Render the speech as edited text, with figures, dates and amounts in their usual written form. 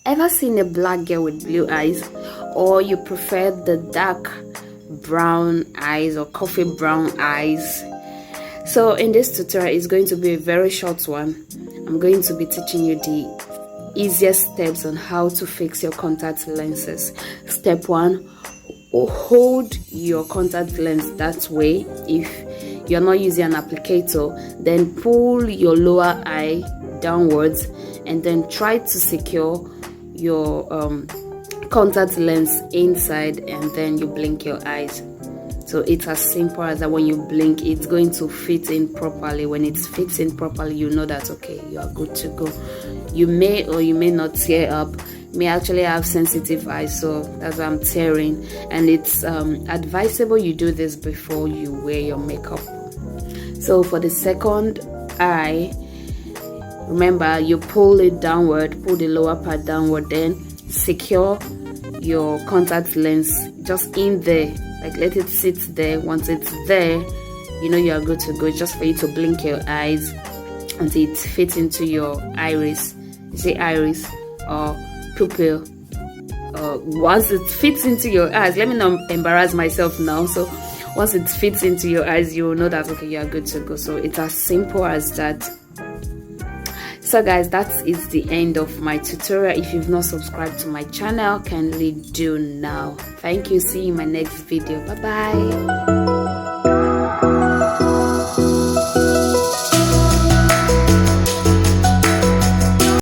Ever seen a black girl with blue eyes, or you prefer the dark brown eyes or coffee brown eyes? So in this tutorial, it's going to be a very short one. I'm going to be teaching you the easiest steps on how to fix your contact lenses. Step 1, hold your contact lens that way. If you're not using an applicator, then pull your lower eye downwards and then try to secure your contact lens inside, and then you blink your eyes. So it's as simple as that. When you blink, it's going to fit in properly. When it fits in properly, you know that okay, you are good to go. You may or you may not tear up. May actually have sensitive eyes, so that's why I'm tearing. And it's advisable you do this before you wear your makeup. So for the second eye, remember you pull it downward, pull the lower part downward, then secure your contact lens just in there. Like let it sit there. Once it's there, you know you are good to go. It's just for you to blink your eyes until it fits into your iris. You say iris or pupil. Once it fits into your eyes, let me not embarrass myself now. So once it fits into your eyes, you will know that okay, you are good to go. So it's as simple as that. So guys, that is the end of my tutorial. If you've not subscribed to my channel, kindly do now. Thank you. See you in my next video. Bye bye.